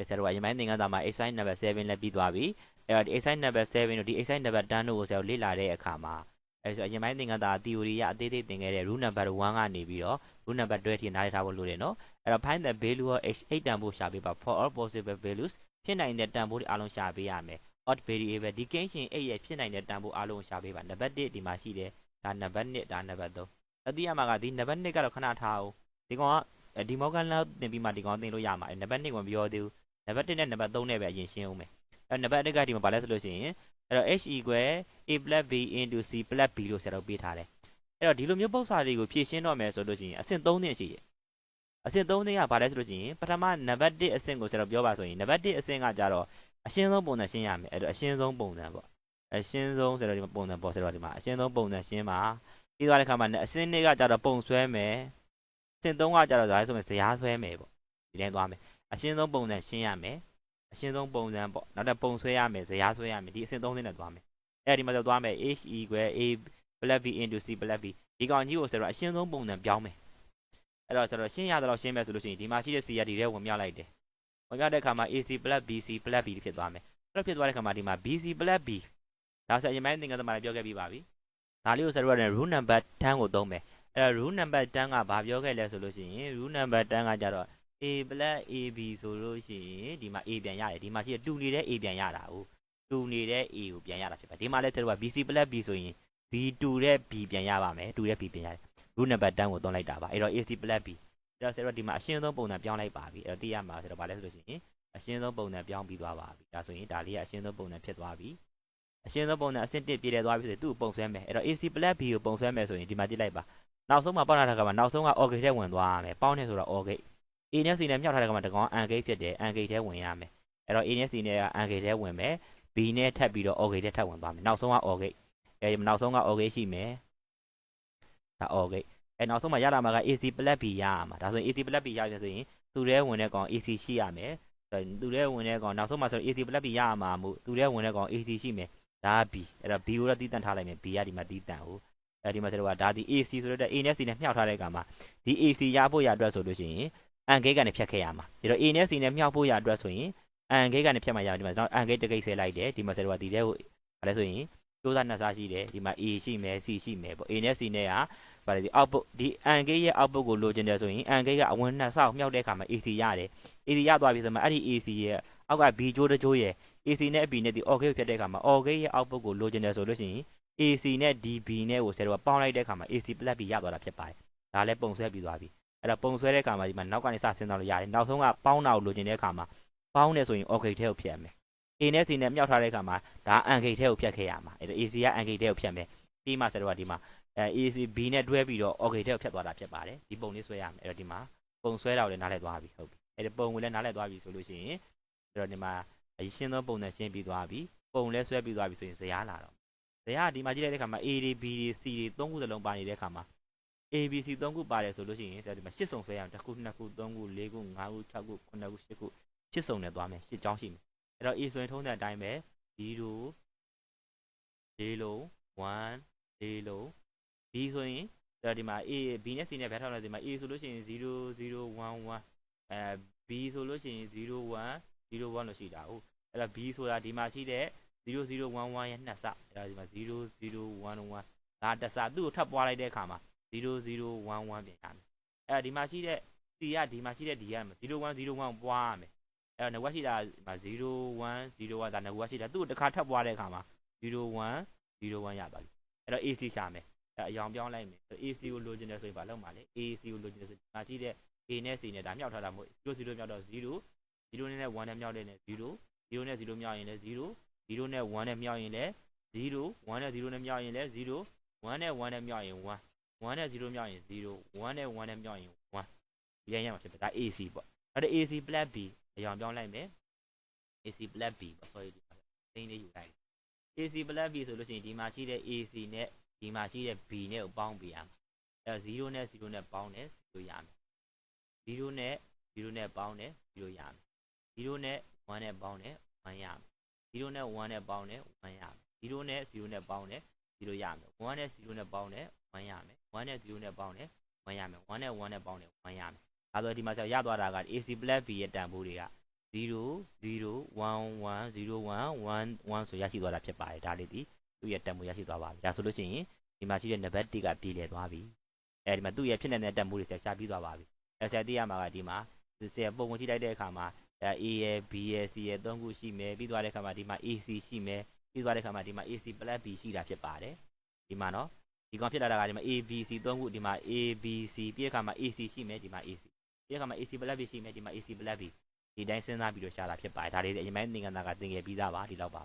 ဆရာတို့ကရမိုင်းသင်ခန်းစာမှာ exercise number 7လည်းပြီးသွားပြီအဲ့တော့ဒီ exercise number 7တို့ဒီ exercise number 10တို့ကိုဆရာတို့လေ့လာတဲ့အခါမှာအဲ့ဆိုရမိုင်းသင်ခန်းစာ theory ရအသေးသေးသင်ခဲ့တဲ့ rule number 1ကနေပြီးတော့ rule number 12ထိနားလည်ထားဖို့လိုတယ်နော်အဲ့တော့ find the value of x 8တန်ဖိုးရှာပေးပါ for all possible values ဖြစ်နိုင်တဲ့တန်ဖိုးတွေအားလုံးရှာပေးရမယ် odd variable ဒီကိန်းရှင်8ရဲ့ဖြစ်နိုင်တဲ့တန်ဖိုးအားလုံးရှာပေးပါနံပါတ်1ဒီမှာရှိတယ်ဒါနံပါတ်2ဒါနံပါတ်3အတိအမှာကဒီနံပါတ်2ကတော့ခဏထားအောင်ဒီကောင်ကဒီမောကန်လောက်တင်ပြီးမှဒီကောင်သင်လို့ရမှာနံပါတ်2ကမပြောသေးဘူးနံပါတ်1နဲ့နံပါတ်3နဲ့ပဲအရင်ရှင်းအောင်မယ်အဲ့နံပါတ်1ကဒီမှာဘာလဲဆိုလို့ရှိရင်အဲ့တော့ h equal a plus b into c plus b လို့ဆရာတို့ပေးထားတယ်အဲ့တော့ဒီလိုမျိုးပုံစံတွေကိုဖြည့်ရှင်းတော့မယ်ဆိုလို့ရှိရင်အဆင့်3နှစ်ရှိတယ်အဆင့်3နှစ်ကဘာလဲဆိုလို့ရှိရင်ပထမနံပါတ်1အဆင့်ကိုဆရာတို့ပြောပါဆိုရင်နံပါတ်1အဆင့်ကကြတော့အရှင်းဆုံးပုံစံရှင်းရမယ်အဲ့တော့အရှင်းဆုံးပုံစံပေါ့အရှင်းဆုံးဆိုတော့ဒီမှာပုံစံပေါ့ဆိုတော့ဒီမှာအရှင်းဆုံးပုံစံရှင်းပါပြီးသွားတဲ့ခါမှာအဆင့်2ကကြတော့ပုံဆွဲမယ်အဆင့်3ကကြတော့ဒါဆိုရင်ဇယားဆွဲမယ်ပေါ့ဒီတိုင်းသွားမယ်အရှင်းဆုံးပုံစံရှင်းရမယ်အရှင်းဆုံးပုံစံပေါ့နောက်တော့ပုံဆွဲရမယ်ဇယားဆွဲရမယ်ဒီအဆင့်3နဲ့သွားမယ်အဲ့ဒီမှာတော့သွားမယ် h equal a plus b into c plus b ဒီကောင်ကြီးကိုဆိုတော့အရှင်းဆုံးပုံစံပြောင်းမယ်အဲ့တော့ကျွန်တော်ရှင်းရတော့ရှင်းမယ်ဆိုလို့ရှိရင်ဒီမှာရှိတဲ့ c ရဒီထဲဝင်မြောက်လိုက်တယ်ဝင်မြောက်တဲ့အခါမှာ ac plus bc plus b ဖြစ်သွားမယ်အဲ့တော့ဖြစ်သွားတဲ့အခါမှာဒီမှာ bc plus b ဒါဆိုရင်မိုင်းသင်္ကန်းသမားပြောခဲ့ပြီးပါပြီဒါလေးကိုဆရာတို့က rule number 10ကိုသုံးမယ်အဲ့တော့ rule number 10ကဘာပြောခဲ့လဲဆိုလို့ရှိရင် rule number 10ကကြတော့ a plus ab ဆိုလို့ရှိရင်ဒီမှာ a ပြန်ရတယ်ဒီမှာရှိတဲ့တူနေတဲ့ a ပြန်ရတာဟုတ်တူနေတဲ့ a ကိုပြန်ရတာဖြစ်ပါဒီမှာလဲဆရာတို့က bc plus b ဆိုရင် b တူတဲ့ b ပြန်ရပါမယ်တူတဲ့ b ပြန်ရတယ် rule number 10ကိုသုံးလိုက်တာပါအဲ့တော့ ac plus b အဲ့တော့ဆရာတို့ဒီမှာအရှင်းဆုံးပုံစံပြောင်းလိုက်ပါပြီအဲ့တော့သိရမှာဆရာတို့ဘာလဲဆိုလို့ရှိရင်အရှင်းဆုံးပုံစံပြောင်းပြီးသွားပါပြီဒါဆိုရင်ဒါလေးကအရှင်းဆုံးပုံစံဖြစ်သွားပြီအရှင်းဆုံးပုံစံအဆင့်1ပြည့်တယ်သွားပြီဆိုရင်သူ့ကိုပုံဆွဲမယ်အဲ့တော့ AC plus B ကိုပုံဆွဲမယ်ဆိုရင်ဒီမှာကြည့်လိုက်ပါနောက်ဆုံးမှာပေါက်ထားတဲ့ကမှာနောက်ဆုံးက OR gate ထဲဝင်သွားရမယ်ပေါင်းနေဆိုတော့ OR gate A နဲ့ C နဲ့မြောက်ထားတဲ့ကမှာတကောင် AND gate ဖြစ်တယ် AND gate ထဲဝင်ရမယ်အဲ့တော့ A နဲ့ C နဲ့က AND gate ထဲဝင်မယ် B နဲ့ထပ်ပြီးတော့ OR gate ထဲထပ်ဝင်သွားမယ်နောက်ဆုံးက OR gate အဲ့နောက်ဆုံးက OR gate ရှိမယ်ဒါ OR gate အဲ့နောက်ဆုံးမှာရလာမှာက AC plus B ရရမှာဒါဆိုရင် AC plus B ရပြီဆိုရင်သူ့ထဲဝင်တဲ့ကောင် AC ရှိရမယ်သူ့ထဲဝင်တဲ့ကောင်နောက်ဆုံးမှာဆို AC plus B ရရမှာမို့သူ့ထဲဝင်တဲ့ကောင် AC ရှိမယ်ဒါ B အဲ့တော့ B ကိုတော့တီးတန့်ထားလိုက်မယ် B ကဒီမှာတီးတန့်ဟုတ်အဲဒီမှာဆိုတော့ဒါဒီ AC ဆိုတော့ A နဲ့ C နဲ့မြှောက်ထားတဲ့အခါမှာဒီ AC ရဖို့ရအတွက်ဆိုလို့ရှိရင် AND gate ကနေဖြတ်ခဲ့ရမှာဒါတော့ A နဲ့ C နဲ့မြှောက်ဖို့ရအတွက်ဆိုရင် AND gate ကနေဖြတ်မှရဒီမှာကျွန်တော် AND gate တစ်ဂိတ်ဆဲလိုက်တယ်ဒီမှာဆိုတော့ဒီထဲကိုဘာလဲဆိုရင်စူးစမ်းနှစ်စားရှိတယ်ဒီမှာ A ရှိမယ် C ရှိမယ်ပေါ့ A နဲ့ C နဲ့ကဘာလဲဒီ output ဒီ AND gate ရဲ့ output ကိုလိုချင်တယ်ဆိုရင် AND gate ကအဝင်နှစ်ဆောက်မြှောက်တဲ့အခါမှာ AC ရတယ် AC ရသွားပြီဆိုမှအဲ့ဒီ AC ရဲ့အောက်က B ကြိုးတစ်ကြိုးရဲ့ AC နဲ့ B နဲ့ဒီ OR gate ကိုဖြတ်တဲ့အခါမှာ OR gate ရဲ့ output ကိုလိုချင်တယ်ဆိုလို့ရှိရင် AC နဲ့ DB နဲ့ကိုဆရာတို့ကပေါင်းလိုက်တဲ့အခါမှာ AC plus B ရသွားတာဖြစ်ပါတယ်ဒါလည်းပုံဆွဲပြီးသွားပြီအဲ့တော့ပုံဆွဲတဲ့အခါမှာဒီမှာနောက်ကနေစဆင်းသွားလို့ရတယ်နောက်ဆုံးကပေါင်းတာကိုလိုချင်တဲ့အခါမှာပေါင်းနေဆိုရင် OR gate ထဲကိုဖြတ်မယ် A နဲ့ C နဲ့မြောက်ထားတဲ့အခါမှာဒါ AND gate ထဲကိုဖြတ်ခဲ့ရမှာအဲ့တော့ AC က AND gate ထဲကိုဖြတ်မယ်ဒီမှာဆရာတို့ကဒီမှာAC B နဲ့တွဲပြီးတော့ OR gate ထဲကိုဖြတ်သွားတာဖြစ်ပါတယ်ဒီပုံလေးဆွဲရမယ်အဲ့တော့ဒီမှာပုံဆွဲတာကိုလည်းနားလည်သွားပြီဟုတ်ပြီအဲ့ဒီပုံကိုလည်းနားလည်သွားပြီဆိုလို့ရှိရင်အဲ့တော့ဒီမှာအရှင်းဆုံးပုံနဲ့ရှင်းပြီးသွားပြီပုံလည်းဆွဲပြီးသွားပြီဆိုရင်ဇယားလာတော့ဇယားဒီမှာကြည့်လိုက်တဲ့အခါမှာ A တွေ B တွေ C တွေသုံးခုစလုံးပါနေတဲ့အခါမှာ A B C သုံးခုပါတယ်ဆိုလို့ရှိရင်ဆရာဒီမှာ8စုံဆွဲရအောင်1ခု2ခု3ခု4ခု5ခု6ခု9ခု10ခု8စုံနဲ့သွားမယ်8ကြောင်းရှိမယ်အဲ့တော့ A ဆိုရင်ထုံးတဲ့အတိုင်းပဲ0 0 1 0 B ဆိုရင်ဒီမှာ A B နဲ့ C နဲ့ဘယ်ထောက်လဲဒီမှာ A ဆိုလို့ရှိရင်0 0 1 1B ဆိုလို့ရှိရင်0 1 0 1လို့ရှိတာဟုတ်အဲ့တော့ B ဆိုတာဒီမှာရှိတဲ့0 0 1 1ရဲ့နှစ်ဆအဲ့ဒါဒီမှာ0 0 1 1ဒါတစ်ဆသူ့ကိုထပ်ပွားလိုက်တဲ့အခါမှာ0 0 1 1ပြန်ရမယ်အဲ့ဒီမှာရှိတဲ့ C ကဒီမှာရှိတဲ့ D က0 1 0 1ပွားရမယ်အဲ့တော့ငွက်ရှိတာ0 1 0 1ဒါငွက်ရှိတာသူ့ကိုတစ်ခါထပ်ပွားတဲ့အခါမှာ0 1 0 1ရသွားပြီအဲ့တော့ AC ရှာမယ်အယောင်ပြောင်းလိုက်မယ် AC ကိုလိုချင်တယ်ဆိုရင်ဘာလုပ်မှာလဲ AC ကိုလိုချင်တယ်ဆိုရင်ဒါရှိတဲ့ A နဲ့ C နဲ့ဒါမြောက်ထားတာမို့0 0မြောက်တော့0 0နဲ့1နဲ့မြောက်တဲ့နဲ့0 0နဲ့0မြောက်ရင်လည်း0 0နဲ့1နဲ့မြောက်ရင်လည်း0 1နဲ့0နဲ့မြောက်ရင်လည်း0 1နဲ့1နဲ့မြောက်ရင်1 1နဲ့0မြောက်ရင်0 1နဲ့1နဲ့မြောက်ရင်1ဒီရရမှာဖြစ်တယ်ဒါ AC ပေါ့အဲ့ဒါ AC plus B အယောင်ပြောင်းလိုက်မယ် AC plus B ပေါ့ sorry ဒီမှာသိန်းလေးယူလိုက် AC plus B ဆိုလို့ရှိရင်ဒီမှာရှိတဲ့ AC နဲ့ဒီမှာရှိတဲ့ B နဲ့ကိုပေါင်းပေးရမှာအဲ့0နဲ့0နဲ့ပေါင်းတယ်0ရမယ်0နဲ့0နဲ့ပေါင်းတယ်0ရမယ်0နဲ့1နဲ့ပေါင်းတယ်1ရမယ်0နဲ့1နဲ့ပေါင်းတယ်1ရမယ်0နဲ့0နဲ့ပေါင်းတယ်0ရမယ်1နဲ့0နဲ့ပေါင်းတယ်1ရမယ်1နဲ့0နဲ့ပေါင်းတယ်1ရမယ်1နဲ့1နဲ့ပေါင်းတယ်1ရမယ်ဒါဆိုဒီမှာဆက်ရသွားတာက AC plus B ရဲ့တန်ဖိုးတွေက 001101111ဆိုရရှိသွားတာဖြစ်ပါတယ်ဒါလေးဒီသူ့ရဲ့တက်မှုရရှိသွားပါပြီဒါဆိုလို့ရှိရင်ဒီမှာရှိတဲ့နံပါတ်1ကပြေလည်သွားပြီအဲဒီမှာသူ့ရဲ့ဖြစ်နေတဲ့တက်မှုတွေရှာပြီးသွားပါပြီအဲဆက်သိရမှာကဒီမှာပုံဝင်ကြည့်လိုက်တဲ့အခါမှာA ရယ် B ရယ် C ရယ်3ခုရှိမယ်ပြီးသွားတဲ့အခါမှာဒီမှာ AC ရှိမယ်ပြီးသွားတဲ့အခါမှာဒီမှာ AC + B ရှိတာဖြစ်ပါတယ်ဒီမှာနော်ဒီကောင်ဖြစ်လာတာကဒီမှာ ABC 3ခုဒီမှာ ABC ပြီးတဲ့အခါမှာ AC ရှိမယ်ဒီမှာ AC ပြီးတဲ့အခါမှာ AC + B ရှိမယ်ဒီမှာ AC + B ဒီတိုင်းစဉ်းစားပြီးတော့ရှာတာဖြစ်ပါတယ်ဒါလေးအရင်ပိုင်းသင်္ကန်းသားကသင်ခဲ့ပြီးသားပါဒီလောက်ပါ